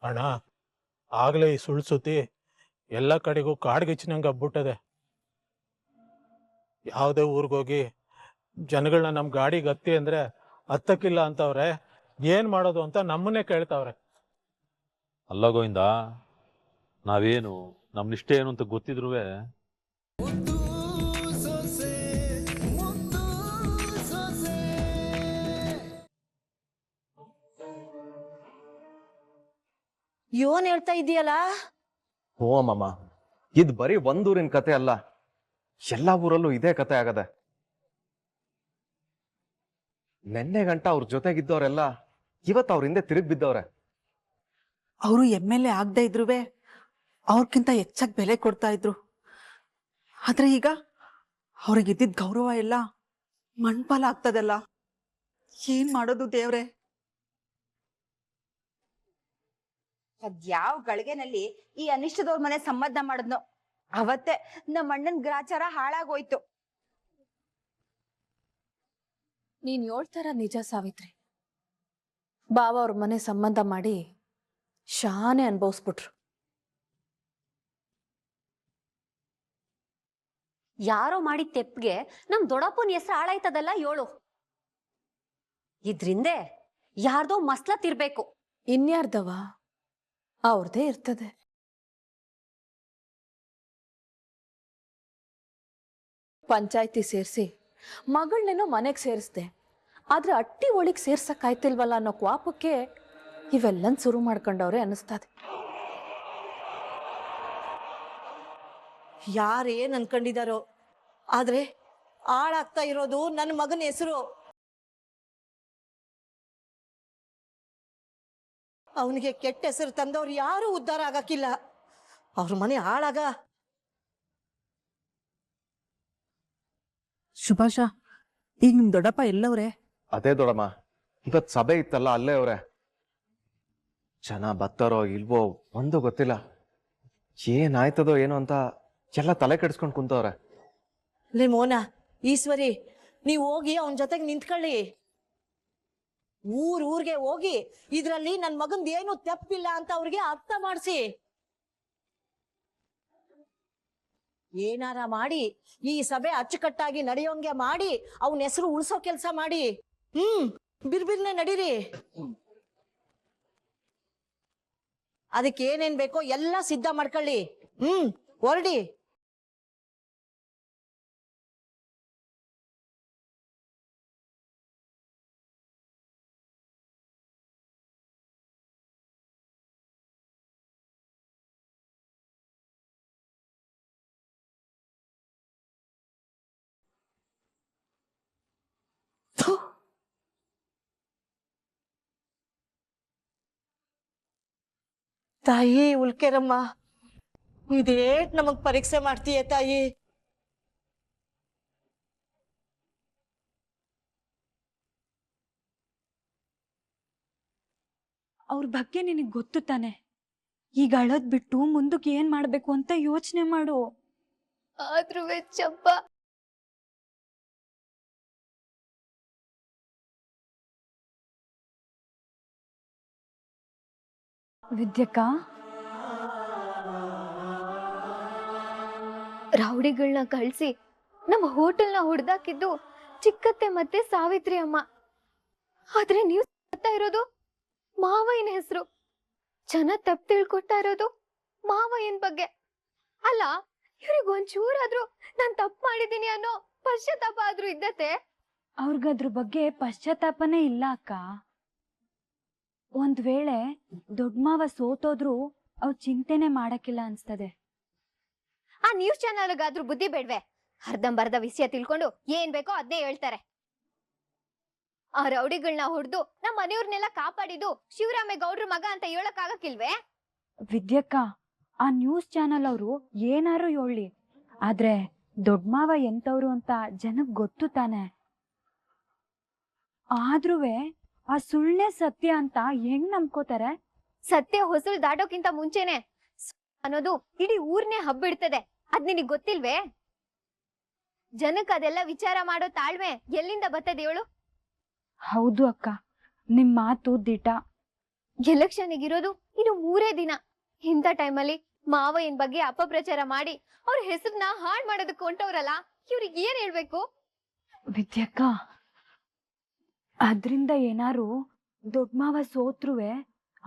ಅಣ್ಣ ಆಗ್ಲೇ ಈ ಸುಳ್ಳು ಸುದ್ದಿ ಎಲ್ಲ ಕಡೆಗೂ ಕಾಡ್ಗಿಚ್ಚಿನಂಗೆ ಹಬ್ಬಿಟ್ಟದೆ. ಯಾವುದೇ ಊರಿಗೋಗಿ ಜನಗಳನ್ನ ನಮ್ಮ ಗಾಡಿಗೆ ಹತ್ತಿ ಅಂದ್ರೆ ಹತ್ತಕ್ಕಿಲ್ಲ ಅಂತವ್ರೆ. ಏನ್ ಮಾಡೋದು ಅಂತ ನಮ್ಮನ್ನೇ ಕೇಳ್ತಾವ್ರೆ. ಅಲ್ಲ ಗೋವಿಂದ, ನಾವೇನು ನಮ್ಮ ನಿಷ್ಠೆ ಏನು ಅಂತ ಗೊತ್ತಿದ್ರು ಯೋನ್ ಹೇಳ್ತಾ ಇದೀಯಲ್ಲ? ಹೋ ಅಮ್ಮಮ್ಮ, ಇದ್ ಬರೀ ಒಂದೂರಿನ ಕತೆ ಅಲ್ಲ, ಎಲ್ಲಾ ಊರಲ್ಲೂ ಇದೇ ಕತೆ ಆಗದೆ. ನೆನ್ನೆ ಗಂಟ ಅವ್ರ ಜೊತೆಗಿದ್ದವರೆಲ್ಲ ಇವತ್ತು ಅವ್ರ ಹಿಂದೆ ತಿರುಗಿ ಬಿದ್ದವ್ರೆ. ಅವರು MLA ಆಗದೆ ಇದ್ರುವೆ ಅವ್ರಕ್ಕಿಂತ ಹೆಚ್ಚಾಗಿ ಬೆಲೆ ಕೊಡ್ತಾ ಇದ್ರು. ಆದ್ರೆ ಈಗ ಅವ್ರಿಗಿದ್ದಿದ್ ಗೌರವ ಎಲ್ಲ ಮಣ್ಪಾಲ ಆಗ್ತದಲ್ಲ. ಏನ್ ಮಾಡೋದು ದೇವ್ರೆ? ಅದ್ಯಾವ ಗಳಿಗೆನಲ್ಲಿ ಈ ಅನಿಷ್ಟದವ್ರ ಮನೆ ಸಂಬಂಧ ಮಾಡಿದ್ನೋ ಅವತ್ತೇ ನಮ್ಮ ಅಣ್ಣನ್ ಗ್ರಾಚಾರ ಹಾಳಾಗೋಯ್ತು. ನೀನ್ ಹೇಳ್ತಾರ ನಿಜ ಸಾವಿತ್ರಿ. ಬಾವ ಅವ್ರ ಮನೆ ಸಂಬಂಧ ಮಾಡಿ ಶಾನೆ ಅನ್ಭವಿಸ್ಬಿಟ್ರು. ಯಾರೋ ಮಾಡಿದ ತೆಪ್ಪಿಗೆ ನಮ್ ದೊಡ್ಡಪ್ಪನ ಹೆಸರು ಹಾಳಾಯ್ತದಲ್ಲ ಏಳು. ಇದ್ರಿಂದೆ ಯಾರ್ದೋ ಮಸ್ಲತ್ತಿರ್ಬೇಕು. ಇನ್ಯಾರ್ದವ? ಅವ್ರದೇ ಇರ್ತದೆ. ಪಂಚಾಯ್ತಿ ಸೇರಿಸಿ ಮಗಳನ್ನೇನೋ ಮನೆಗೆ ಸೇರಿಸ್ದೆ, ಆದ್ರೆ ಅಟ್ಟಿ ಒಳಗ್ ಸೇರ್ಸಕ್ಕಾಯ್ತಿಲ್ವಲ್ಲ ಅನ್ನೋ ಕ್ವಾಪಕ್ಕೆ ಇವೆಲ್ಲನ್ ಶುರು ಮಾಡ್ಕೊಂಡವ್ರೆ ಅನಿಸ್ತದೆ. ಯಾರೇನ್ ಅನ್ಕೊಂಡಿದಾರೋ, ಆದ್ರೆ ಹಾಳಾಗ್ತಾ ಇರೋದು ನನ್ನ ಮಗನ ಹೆಸರು. ಅವನಿಗೆ ಕೆಟ್ಟ ಹೆಸರು ತಂದವ್ರು ಯಾರು ಉದ್ಧಾರ ಆಗಕ್ಕಿಲ್ಲ. ಅವ್ರ ಮನೆ ಹಾಳಾಗ. ಸುಭಾಷ, ಈಗ ನಿಮ್ ದೊಡ್ಡಪ್ಪ ಎಲ್ಲವ್ರೆ? ಅದೇ ದೊಡಮ್ಮ, ಇವತ್ ಸಭೆ ಇತ್ತಲ್ಲ, ಅಲ್ಲೇ ಅವ್ರೆ. ಜನ ಬರ್ತಾರೋ ಇಲ್ವೋ ಒಂದು ಗೊತ್ತಿಲ್ಲ. ಏನಾಯ್ತದೋ ಏನೋ ಅಂತ ಎಲ್ಲ ತಲೆ ಕೆಡಿಸ್ಕೊಂಡ್ ಕುಂತವ್ರೆ. ಲೇ ಮೋನ, ಈಶ್ವರಿ, ನೀವ್ ಹೋಗಿ ಅವನ ಜೊತೆಗೆ ನಿಂತ್ಕೊಳ್ಳಿ. ಊರ್ಗೆ ಹೋಗಿ ಇದ್ರಲ್ಲಿ ನನ್ ಮಗಂದ್ ಏನು ತಪ್ಪಿಲ್ಲ ಅಂತ ಅವ್ರಿಗೆ ಅರ್ಥ ಮಾಡಿಸಿ. ಏನಾರ ಮಾಡಿ ಈ ಸಭೆ ಅಚ್ಚುಕಟ್ಟಾಗಿ ನಡೆಯೋಂಗೆ ಮಾಡಿ ಅವನ ಹೆಸರು ಉಳಿಸೋ ಕೆಲ್ಸ ಮಾಡಿ. ಬಿರ್ಬಿರ್ನೆ ನಡೀರಿ. ಅದಕ್ಕೆ ಏನೇನ್ ಬೇಕೋ ಎಲ್ಲ ಸಿದ್ಧ ಮಾಡ್ಕೊಳ್ಳಿ. ಹೊರಡಿ. ತಾಯಿ ಉಲ್ಕೆರಮ್ಮ, ಇದೇಟ್ ನಮಗ್ ಪರೀಕ್ಷೆ ಮಾಡ್ತೀಯ ತಾಯಿ? ಅವ್ರ ಬಗ್ಗೆ ನಿನಗ್ ಗೊತ್ತು ತಾನೆ. ಈಗ ಅಳೋದ್ ಬಿಟ್ಟು ಮುಂದಕ್ಕೆ ಏನ್ ಮಾಡ್ಬೇಕು ಅಂತ ಯೋಚನೆ ಮಾಡು. ಆದ್ರೂ ಚಪ್ಪ ವಿದ್ಯಕ್ಕ, ರೌಡಿಗಳನ್ನ ಕಳ್ಸಿ ನಮ್ಮ ಹೋಟೆಲ್ನ ಹೊಡೆದಾಕಿದ್ದು ಚಿಕ್ಕತ್ತೆ ಮತ್ತೆ ಸಾವಿತ್ರಿ ಅಮ್ಮ. ಆದ್ರೆ ನೀವು ಇರೋದು ಮಾವಯ್ಯನ ಹೆಸರು. ಜನ ತಪ್ಪು ತಿಳ್ಕೊತಾ ಇರೋದು ಮಾವಯ್ಯನ ಬಗ್ಗೆ. ಅಲ್ಲ, ಇವ್ರಿಗೆ ಒಂಚೂರಾದ್ರೂ ನಾನ್ ತಪ್ಪು ಮಾಡಿದೀನಿ ಅನ್ನೋ ಪಶ್ಚಾತ್ತಾಪ ಆದ್ರೂ ಇದ್ದತೆ? ಅವ್ರಿಗದ್ರ ಬಗ್ಗೆ ಪಶ್ಚಾತ್ತಾಪನೇ ಇಲ್ಲ ಅಕ್ಕ. ಒಂದ್ ವೇಳೆ ದೊಡ್ಡ ಮಾವ ಸೋತೋದ್ರು ಅವ್ರು ಚಿಂತೆನೆ ಮಾಡಕ್ಕಿಲ್ಲ ಅನ್ಸ್ತದೆ. ಆ ನ್ಯೂಸ್ ಚಾನಲ್ಗಾದ್ರೂ ಬುದ್ಧಿ ಬೇಡ್ವೆ? ಅರ್ಧಂಬರ್ಧ ವಿಷಯ ತಿಳ್ಕೊಂಡು ಏನ್ ಬೇಕೋ ಅದ್ನೇ ಹೇಳ್ತಾರೆ. ಆ ರೌಡಿಗಳನ್ನ ಹೊಡೆದು ನಮ್ಮ ಮನೆಯವ್ರನ್ನೆಲ್ಲ ಕಾಪಾಡಿದ್ದು ಶಿವರಾಮೇಗೌಡ್ರ ಮಗ ಅಂತ ಹೇಳಕ್ ಆಗಕ್ಕಿಲ್ವೇ? ವಿದ್ಯಕ್ಕ, ಆ ನ್ಯೂಸ್ ಚಾನಲ್ ಅವರು ಏನಾರು ಹೇಳಿ, ಆದ್ರೆ ದೊಡ್ಡ ಮಾವ ಎಂತವ್ರು ಅಂತ ಜನಕ್ ಗೊತ್ತು ತಾನೆ. ಆದ್ರೂವೆ ಆ ಸುಳ್ಳೆ ಸತ್ಯ ಅಂತ ಹೆಂಗ್ ನಂಬ್ಕೋತಾರೆ? ಸತ್ಯ ಹೊಸಲು ದಾಟೋಕ್ಕಿಂತ ಮುಂಚೆನೆ ಅನ್ನೋದು ಇಡೀ ಊರ್ನೇ ಹಬ್ಬಿಡ್ತದೆ. ಅದ್ ನಿನಗ್ ಗೊತ್ತಿಲ್ವೇ? ಜನಕ್ ಅದೆಲ್ಲ ವಿಚಾರ ಮಾಡೋ ತಾಳ್ಮೆ ಎಲ್ಲಿಂದ ಬರ್ತದೆ ಹೇಳು? ಹೌದು ಅಕ್ಕ, ನಿಮ್ ಮಾತು ದಿಟ. ಎಲೆಕ್ಷನ್ ಇರೋದು ಇನ್ನು 3 ದಿನ. ಇಂಥ ಟೈಮಲ್ಲಿ ಮಾವಯ್ಯನ್ ಬಗ್ಗೆ ಅಪಪ್ರಚಾರ ಮಾಡಿ ಅವ್ರ ಹೆಸರನ್ನ ಹಾಳ್ ಮಾಡೋದಕ್ಕೆ ಹೊಂಟವ್ರಲ್ಲ, ಇವ್ರಿಗೆ ಏನ್ ಹೇಳ್ಬೇಕು? ವಿದ್ಯಕ್ಕ, ಅದ್ರಿಂದ ಏನಾರು ದೊಡ್ಡ ಮಾವ ಸೋತ್ರುವೆ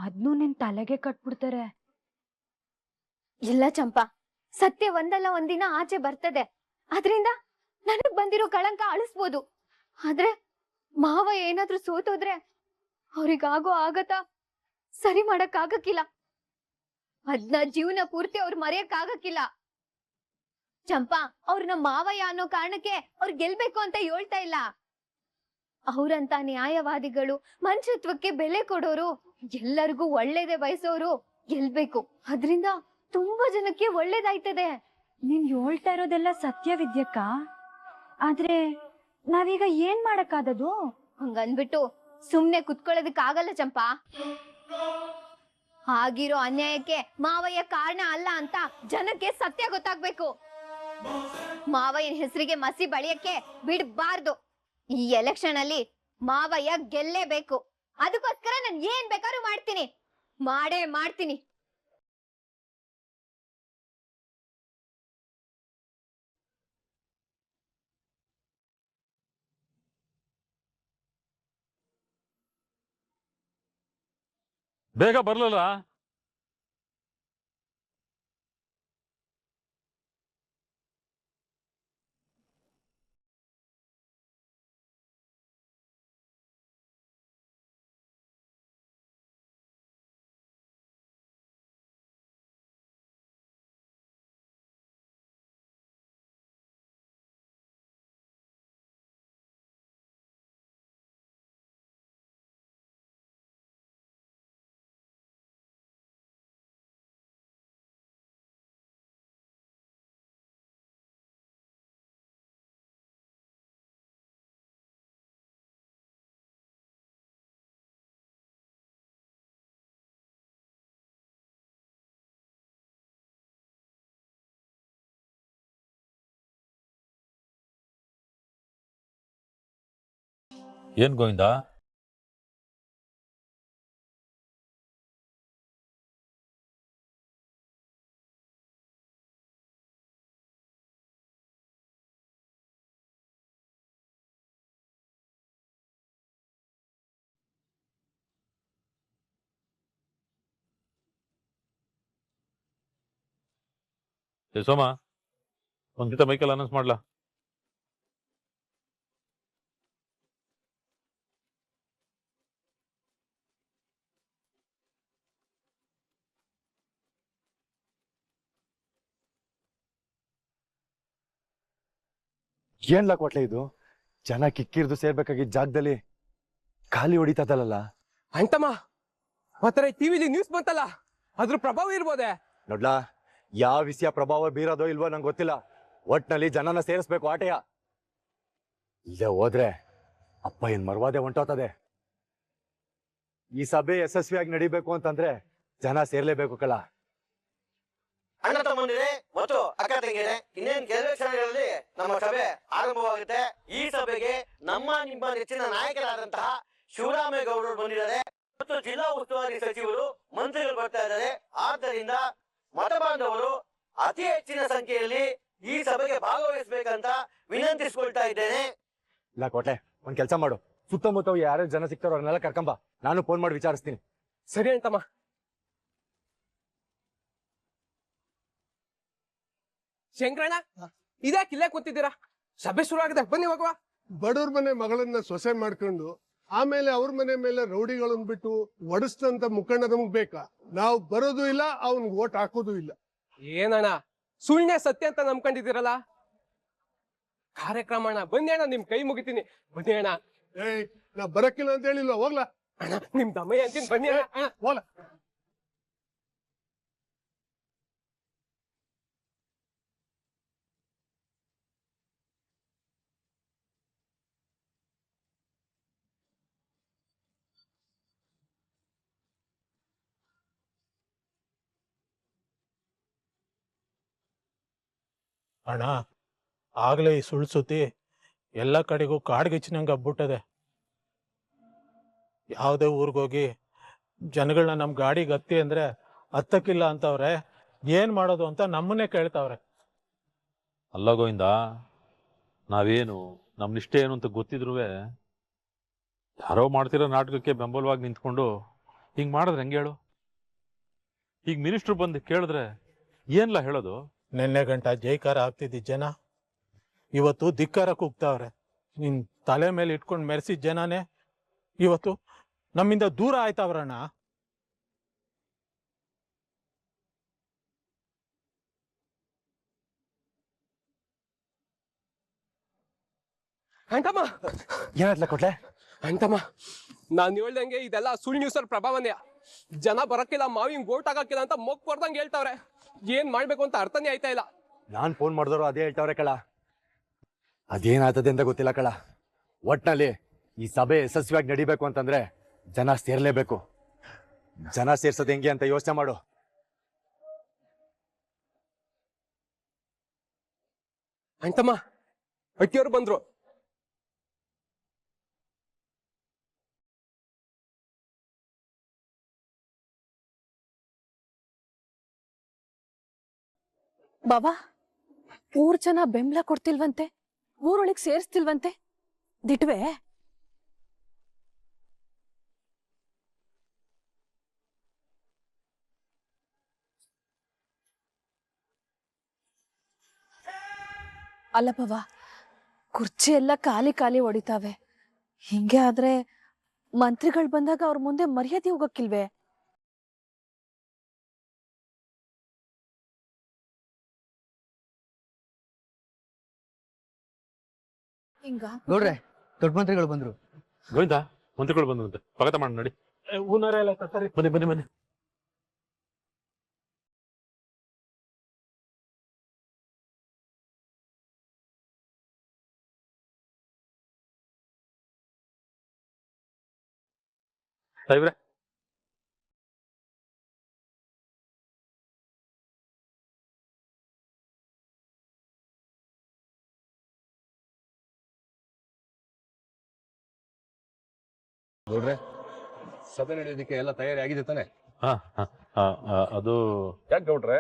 ಅದ್ನೂ ನಿನ್ ತಲೆಗೆ ಕಟ್ಬಿಡ್ತಾರೆ. ಇಲ್ಲ ಚಂಪಾ, ಸತ್ಯ ಒಂದಲ್ಲ ಒಂದಿನ ಆಚೆ ಬರ್ತದೆ. ಅದ್ರಿಂದ ನನಗ್ ಬಂದಿರೋ ಕಳಂಕ ಅಳಿಸ್ಬೋದು. ಆದ್ರೆ ಮಾವ ಏನಾದ್ರೂ ಸೋತೋದ್ರೆ ಅವ್ರಿಗಾಗೋ ಆಗತ್ತ ಸರಿ ಮಾಡಕ್ ಆಗಕ್ಕಿಲ್ಲ. ಅದ್ನ ಜೀವನ ಪೂರ್ತಿ ಅವ್ರು ಮರೆಯಕ್ ಆಗಕ್ಕಿಲ್ಲ. ಚಂಪಾ, ಅವ್ರನ್ನ ಮಾವಯ್ಯ ಅನ್ನೋ ಕಾರಣಕ್ಕೆ ಅವ್ರು ಗೆಲ್ಬೇಕು ಅಂತ ಹೇಳ್ತಾ ಇಲ್ಲ. ಅವ್ರಂತ ನ್ಯಾಯವಾದಿಗಳು, ಮನುಷ್ಯತ್ವಕ್ಕೆ ಬೆಲೆ ಕೊಡೋರು, ಎಲ್ಲರಿಗೂ ಒಳ್ಳೇದೇ ಬಯಸೋರು ಗೆಲ್ಬೇಕು. ಅದ್ರಿಂದ ತುಂಬಾ ಜನಕ್ಕೆ ಒಳ್ಳೇದಾಯ್ತದೆ. ನೀನ್ ಹೇಳ್ತಾ ಇರೋದೆಲ್ಲ ಸತ್ಯ ವಿದ್ಯಕ್ಕ, ಆದ್ರೆ ನಾವೀಗ ಏನ್ ಮಾಡಕ್ಕಾದದು? ಹಂಗನ್ಬಿಟ್ಟು ಸುಮ್ನೆ ಕುತ್ಕೊಳ್ಳೋದಕ್ ಆಗಲ್ಲ ಚಂಪಾ. ಆಗಿರೋ ಅನ್ಯಾಯಕ್ಕೆ ಮಾವಯ್ಯ ಕಾರಣ ಅಲ್ಲ ಅಂತ ಜನಕ್ಕೆ ಸತ್ಯ ಗೊತ್ತಾಗ್ಬೇಕು. ಮಾವಯ್ಯನ ಹೆಸರಿಗೆ ಮಸಿ ಬಳಿಯಕ್ಕೆ ಬಿಡ್ಬಾರ್ದು. ಈ ಎಲೆಕ್ಷನ್ ಅಲ್ಲಿ ಮಾವಯ್ಯ ಗೆಲ್ಲೇಬೇಕು. ಅದಕ್ಕೋಸ್ಕರ ನಾನು ಏನ್ ಬೇಕಾದ್ರೂ ಮಾಡ್ತೀನಿ, ಮಾಡೇ ಮಾಡ್ತೀನಿ. ಬೇಗ ಬರ್ಲಲ್ಲ. ಏನ್ ಗೋವಿಂದ? ಸೋಮ, ಒಂದ್ ಮೈಕಲ್ ಅನೌನ್ಸ್ ಮಾಡ್ಲಾ? ಏನ್ಲ ಕೊಟ್ಲೆ ಇದು? ಜನ ಕಿಕ್ಕಿರ್ದು ಸೇರ್ಬೇಕಾಗಿದ್ದ ಜಾಗದಲ್ಲಿ ಖಾಲಿ ಹೊಡಿತದಲ್ಲ. ಅಂತಮ್ಮ, ಮತ್ತೆ ಟಿವಿಲಿ ನ್ಯೂಸ್ ಬಂತಲ್ಲ, ಅದ್ರ ಪ್ರಭಾವ ಇರ್ಬೋದೆ. ನೋಡ್ಲಾ, ಯಾವ ವಿಷಯ ಪ್ರಭಾವ ಬೀರೋದೋ ಇಲ್ವೋ ನಂಗೆ ಗೊತ್ತಿಲ್ಲ. ಒಟ್ನಲ್ಲಿ ಜನನ ಸೇರಿಸ್ಬೇಕು ಆಟೆಯ. ಇಲ್ಲೇ ಹೋದ್ರೆ ಅಪ್ಪ ಏನ್ ಮರ್ವಾದೆ ಹೊಂಟೋತದೆ. ಈ ಸಭೆ ಯಶಸ್ವಿಯಾಗಿ ನಡಿಬೇಕು ಅಂತಂದ್ರೆ ಜನ ಸೇರ್ಲೇಬೇಕು ಕಳ. ಅಣ್ಣ ತಮ್ಮಂದಿರೇ ಮತ್ತು ಅಕ್ಕ ತಂಗಿಯರೇ, ಇನ್ನೇನು ಕೆಲವೇ ಕ್ಷಣಗಳಲ್ಲಿ ನಮ್ಮ ಸಭೆ ಆರಂಭವಾಗುತ್ತೆ. ಈ ಸಭೆಗೆ ನಮ್ಮ ನಿಮ್ಮ ನೆಚ್ಚಿನ ನಾಯಕರಾದಂತಹ ಶಿವರಾಮೇಗೌಡರು ಬಂದಿದ್ದಾರೆ ಮತ್ತು ಜಿಲ್ಲಾ ಉಸ್ತುವಾರಿ ಸಚಿವರು, ಮಂತ್ರಿಗಳು ಬರ್ತಾ ಇದ್ದಾರೆ. ಆದ್ದರಿಂದ ಮತ ಬಾಂಧವರು ಅತಿ ಹೆಚ್ಚಿನ ಸಂಖ್ಯೆಯಲ್ಲಿ ಈ ಸಭೆಗೆ ಭಾಗವಹಿಸಬೇಕಂತ ವಿನಂತಿಸಿಕೊಳ್ತಾ ಇದ್ದೇನೆ. ಇಲ್ಲ ಕೋಟೆ, ಒಂದ್ ಕೆಲಸ ಮಾಡು, ಸುತ್ತಮುತ್ತ ಯಾರ್ಯಾರು ಜನ ಸಿಗ್ತಾರೋ ಅವ್ರನ್ನೆಲ್ಲ ಕರ್ಕೊಂಬ, ನಾನು ಫೋನ್ ಮಾಡಿ ವಿಚಾರಿಸ್ತೀನಿ. ಸರಿ ಅಂತಮ್ಮ. ಶಂಕರಣ್ಣ, ಇದ್ಯಾಕೆ ಇಲ್ಲೇ ಕೂತಿದ್ದೀರಾ? ಸಭೆ ಶುರು ಆಗಿದೆ, ಬನ್ನಿ ಹೋಗುವ. ಬಡವ್ರ ಮನೆ ಮಗಳನ್ನ ಸೊಸೆ ಮಾಡ್ಕೊಂಡು ಆಮೇಲೆ ಅವ್ರ ಮನೆ ಮೇಲೆ ರೌಡಿಗಳನ್ನ ಬಿಟ್ಟು ಒಡಿಸ್ತಂತ ಮುಖಂಡ ನಮಗ್ ಬೇಕಾ? ನಾವು ಬರೋದು ಇಲ್ಲ, ಅವ್ನಿಗೆ ಓಟ್ ಹಾಕೋದು ಇಲ್ಲ. ಏನಣ್ಣ, ಸುಳ್ಳೆ ಸತ್ಯ ಅಂತ ನಂಬ್ಕೊಂಡಿದ್ದೀರಲ್ಲ. ಕಾರ್ಯಕ್ರಮ ಅಣ್ಣ, ಬನ್ನಿ ಅಣ್ಣ, ನಿಮ್ ಕೈ ಮುಗಿತೀನಿ. ಬನ್ನಿ ಅಣ್ಣ. ಏಯ್, ನಾ ಬರಕ್ಕಿಲ್ಲ ಅಂತ ಹೇಳಿಲ್ಲ, ಹೋಗ್ಲಾ? ಅಣ್ಣ, ನಿಮ್ ದಮಯ್ಯ ಅಂತೀನಿ, ಬನ್ನಿ ಅಣ್ಣ. ಹೋಗ್ಲಾ? ಅಣ್ಣ, ಆಗ್ಲೇ ಈ ಸುಳ್ಳು ಸುದ್ದಿ ಎಲ್ಲ ಕಡೆಗೂ ಕಾಡ್ಗಿಚ್ಚಿನಂಗೆ ಹಬ್ಬಿಟ್ಟದೆ. ಯಾವುದೇ ಊರಿಗೋಗಿ ಜನಗಳನ್ನ ನಮ್ಮ ಗಾಡಿ ಗತ್ತಿ ಅಂದ್ರೆ ಹತ್ತಕ್ಕಿಲ್ಲ ಅಂತವ್ರೆ, ಏನ್ ಮಾಡೋದು ಅಂತ ನಮ್ಮನ್ನೇ ಕೇಳ್ತಾವ್ರೆ. ಅಲ್ಲ ಗೋವಿಂದ, ನಾವೇನು ನಮ್ಮ ನಿಷ್ಠೆ ಏನು ಅಂತ ಗೊತ್ತಿದ್ರು ಯಾರೋ ಮಾಡ್ತಿರೋ ನಾಟಕಕ್ಕೆ ಬೆಂಬಲವಾಗಿ ನಿಂತ್ಕೊಂಡು ಹಿಂಗೆ ಮಾಡಿದ್ರೆ ಹೆಂಗೆ ಹೇಳು? ಈಗ ಮಿನಿಸ್ಟ್ರು ಬಂದು ಕೇಳಿದ್ರೆ ಏನ್ಲ ಹೇಳೋದು? ನಿನ್ನೆ ಗಂಟ ಜೈಕಾರ ಆಗ್ತಿದ್ದ ಜನ ಇವತ್ತು ಧಿಕ್ಕಾರ ಕೂಗ್ತಾವ್ರೆ. ನಿನ್ ತಲೆ ಮೇಲೆ ಇಟ್ಕೊಂಡು ಮೆರೆಸಿದ ಜನನೇ ಇವತ್ತು ನಮ್ಮಿಂದ ದೂರ ಆಯ್ತಾವ್ರಣ್ಣ. ಅಂಟಮ್ಮ ಏನಾಯ್ತಲ್ಲ ಕೊಟ್ಲೆ? ಅಂಟಮ್ಮ, ನಾನ್ ಹೇಳ್ದಂಗೆ ಇದೆಲ್ಲ ಸುಳ್ಳು ನ್ಯೂಸರ್ ಪ್ರಭಾವನೆ. ಜನ ಬರಕ್ಕಿಲ್ಲ, ಮಾವಿನ ಗೋಟ್ ಹಾಕಕ್ಕಿಲ್ಲ ಅಂತ ಮೊಕ್ ಬರ್ದಂಗೆ ಹೇಳ್ತಾವ್ರೆ. ಏನ್ ಮಾಡ್ಬೇಕು ಅಂತ ಅರ್ಥನೇ ಆಯ್ತಾ ಇಲ್ಲ. ನಾನ್ ಫೋನ್ ಮಾಡಿದವರು ಅದೇ ಹೇಳ್ತಾವ್ರೆ ಕಳ. ಅದೇನಾಗ್ತದೆ ಅಂತ ಗೊತ್ತಿಲ್ಲ ಕಳ. ಒಟ್ನಲ್ಲಿ ಈ ಸಭೆ ಯಶಸ್ವಿಯಾಗಿ ನಡಿಬೇಕು ಅಂತಂದ್ರೆ ಜನ ಸೇರ್ಲೇಬೇಕು. ಜನ ಸೇರ್ಸೋದು ಹೆಂಗೆ ಅಂತ ಯೋಚನೆ ಮಾಡು. ಅಂಟಮ್ಮ, ಅಟ್ಟಿಯವ್ರು ಬಂದ್ರು. ಬಾಬಾ, ಊರ್ ಜನ ಬೆಂಬಲ ಕೊಡ್ತಿಲ್ವಂತೆ, ಊರೊಳಗ್ ಸೇರಿಸ್ತಿಲ್ವಂತೆ, ದಿಟ್ವೆ? ಅಲ್ಲ ಬಾಬಾ, ಕುರ್ಚಿ ಎಲ್ಲ ಖಾಲಿ ಖಾಲಿ ಹೊಡಿತಾವೆ. ಹಿಂಗೆ ಆದ್ರೆ ಮಂತ್ರಿಗಳು ಬಂದಾಗ ಅವ್ರ ಮುಂದೆ ಮರ್ಯಾದೆ ಹೋಗಕ್ಕಿಲ್ವೇ? ಹಿಂಗ ನೋಡ್ರೆ, ದೊಡ್ಡ ಮಂತ್ರಿಗಳು ಬಂದ್ರು. ಗೋವಿಂದ, ಮಂತ್ರಿಗಳು ಬಂದಂತೆ, ಸ್ವಾಗತ ಮಾಡಿ ನೋಡಿ. ಊನರೆಲ್ಲ ತರ್ತಾರೆ. ಬನ್ನಿ ಬನ್ನಿ ಬನ್ನಿ. ಸಾಹೇಬ್ರೆ, ನೋಡ್ರೆ, ಸಭೆ ನಡೆಯೋದಕ್ಕೆ ಎಲ್ಲ ತಯಾರಿ ಆಗಿದೆ ತಾನೆ? ಅದು ಯಾಕೆ ಗೌಡ್ರೆ,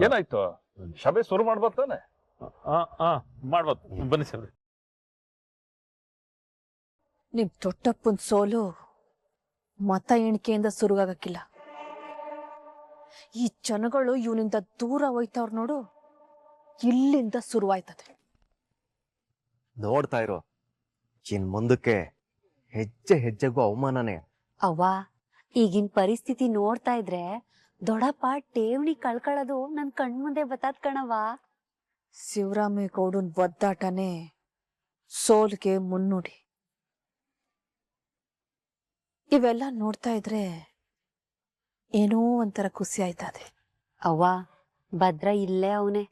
ಏನಾಯ್ತು? ಸಭೆ ಶುರು ಮಾಡ್ಬೋದು ತಾನೆ? ಮಾಡ್ಬೋದು, ಬನ್ನಿ ಸರ್. ನಿಮ್ ದೊಡ್ಡಪ್ಪನ್ ಸೋಲು ಮತ ಎಣಿಕೆಯಿಂದ ಶುರುವಾಗಕ್ಕಿಲ್ಲ. ಈ ಜನಗಳು ಇವನಿಂದ ದೂರ ಹೋಯ್ತವ್ರ ನೋಡು, ಇಲ್ಲಿಂದ ಶುರುವಾಯ್ತದೆ. ನೋಡ್ತಾ ಇರೋ, ಇನ್ ಮುಂದಕ್ಕೆ ಹೆಜ್ಜೆ ಹೆಜ್ಜೆಗೂ ಅವಮಾನನೇ. ಅವ್ವ, ಈಗಿನ ಪರಿಸ್ಥಿತಿ ನೋಡ್ತಾ ಇದ್ರೆ ದೊಡ್ಡಪ್ಪ ಠೇವಣಿ ಕಳ್ಕೊಳ್ಳೋದು ನನ್ ಕಣ್ಮುಂದೆ ಬತ್ತಾತ್ ಕಣವ್ವ. ಶಿವರಾಮೇಗೌಡನ್ ಒದ್ದಾಟನೇ ಸೋಲ್ಗೆ ಮುನ್ನುಡಿ. ಇವೆಲ್ಲ ನೋಡ್ತಾ ಇದ್ರೆ ಏನೋ ಒಂಥರ ಖುಷಿ ಆಯ್ತದೆ. ಅವ್ವ, ಭದ್ರ ಇಲ್ಲೇ ಅವನೇ.